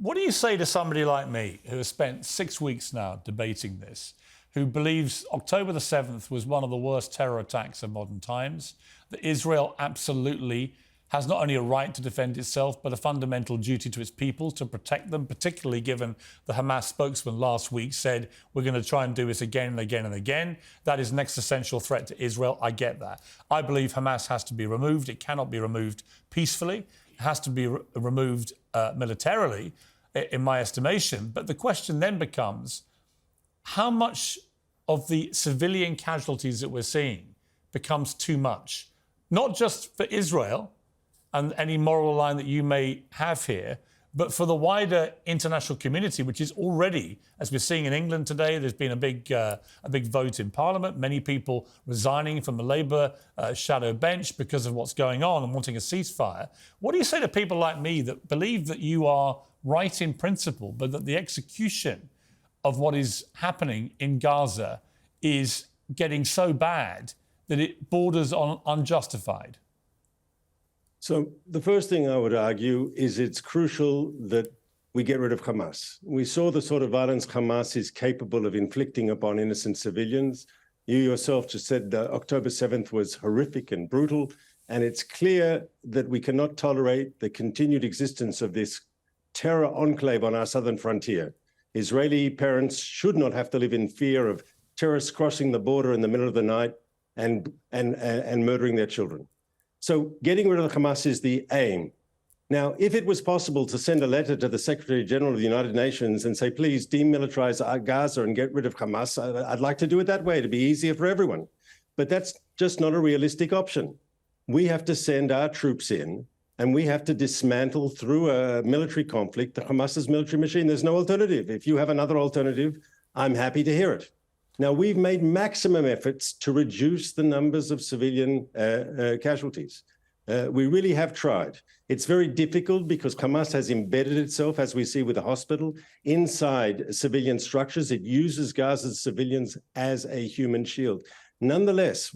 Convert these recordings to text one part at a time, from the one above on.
What do you say to somebody like me who has spent 6 weeks now debating this, who believes October the 7th was one of the worst terror attacks of modern times, that Israel absolutely has not only a right to defend itself, but a fundamental duty to its people to protect them, particularly given the Hamas spokesman last week said, we're going to try and do this again and again and again. That is an existential threat to Israel. I get that. I believe Hamas has to be removed. It cannot be removed peacefully. It has to be removed militarily, in my estimation. But the question then becomes, how much of the civilian casualties that we're seeing becomes too much? Not just for Israel and any moral line that you may have here, but for the wider international community, which is already, as we're seeing in England today, there's been a big vote in Parliament, many people resigning from the Labour shadow bench because of what's going on and wanting a ceasefire. What do you say to people like me that believe that you are right in principle, but that the execution of what is happening in Gaza is getting so bad that it borders on unjustified? So the first thing I would argue is it's crucial that we get rid of Hamas. We saw the sort of violence Hamas is capable of inflicting upon innocent civilians. You yourself just said that October 7th was horrific and brutal, and it's clear that we cannot tolerate the continued existence of this terror enclave on our southern frontier. Israeli parents should not have to live in fear of terrorists crossing the border in the middle of the night and murdering their children. So getting rid of Hamas is the aim. Now, if it was possible to send a letter to the Secretary General of the United Nations and say, please demilitarize Gaza and get rid of Hamas, I'd like to do it that way to be easier for everyone. But that's just not a realistic option. We have to send our troops in and we have to dismantle through a military conflict the Hamas's military machine. There's no alternative. If you have another alternative, I'm happy to hear it. Now, we've made maximum efforts to reduce the numbers of civilian casualties. We really have tried. It's very difficult because Hamas has embedded itself, as we see with the hospital, inside civilian structures. It uses Gaza's civilians as a human shield. Nonetheless,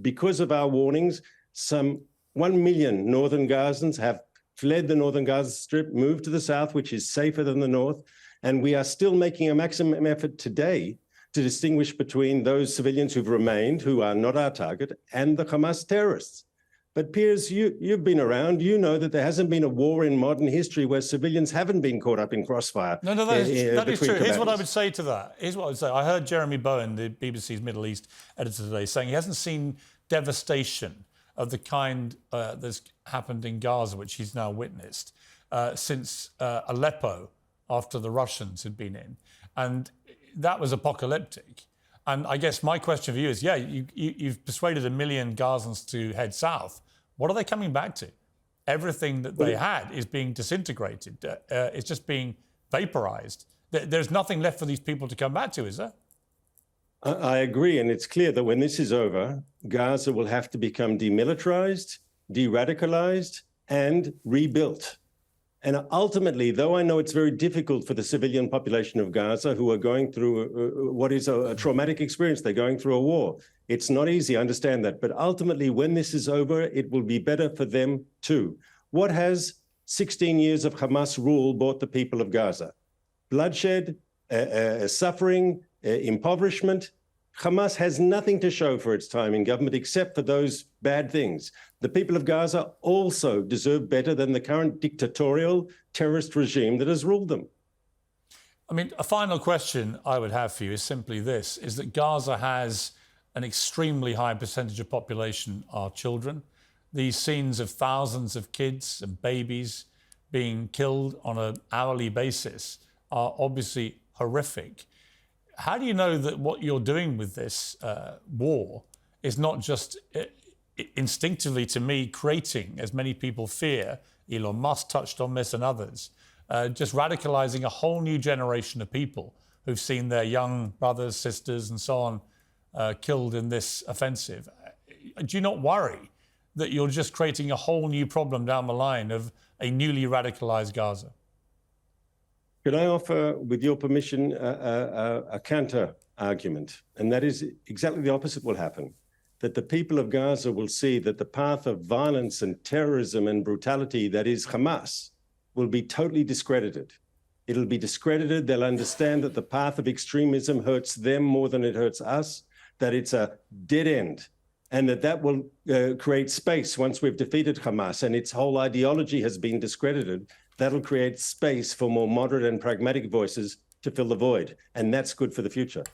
because of our warnings, some 1 million northern Gazans have fled the northern Gaza Strip, moved to the south, which is safer than the north. And we are still making a maximum effort today to distinguish between those civilians who've remained, who are not our target, and the Hamas terrorists. But Piers, you've been around. You know that there hasn't been a war in modern history where civilians haven't been caught up in crossfire. No, that is true. Here's what I would say to that. Here's what I would say. I heard Jeremy Bowen, the BBC's Middle East editor today, saying he hasn't seen devastation of the kind that's happened in Gaza, which he's now witnessed, since Aleppo, after the Russians had been in. And that was apocalyptic. And I guess my question for you is, you've persuaded 1 million Gazans to head south. What are they coming back to? Everything that they had is being disintegrated. It's just being vaporized. There's nothing left for these people to come back to, is there? I agree. And it's clear that when this is over, Gaza will have to become demilitarized, de-radicalized, and rebuilt. And ultimately, though I know it's very difficult for the civilian population of Gaza who are going through what is a traumatic experience, they're going through a war. It's not easy, I understand that. But ultimately, when this is over, it will be better for them too. What has 16 years of Hamas rule brought the people of Gaza? Bloodshed, suffering, impoverishment. Hamas has nothing to show for its time in government except for those bad things. The people of Gaza also deserve better than the current dictatorial terrorist regime that has ruled them. I mean, a final question I would have for you is simply this, is that Gaza has an extremely high percentage of population are children. These scenes of thousands of kids and babies being killed on an hourly basis are obviously horrific. How do you know that what you're doing with this war is not just instinctively, to me, creating, as many people fear, Elon Musk touched on this and others, just radicalizing a whole new generation of people who've seen their young brothers, sisters, and so on killed in this offensive? Do you not worry that you're just creating a whole new problem down the line of a newly radicalized Gaza? Could I offer, with your permission, a counter argument? And that is exactly the opposite will happen. That the people of Gaza will see that the path of violence and terrorism and brutality that is Hamas will be totally discredited. It'll be discredited. They'll understand that the path of extremism hurts them more than it hurts us, that it's a dead end, and that will create space once we've defeated Hamas and its whole ideology has been discredited. That'll create space for more moderate and pragmatic voices to fill the void, and that's good for the future.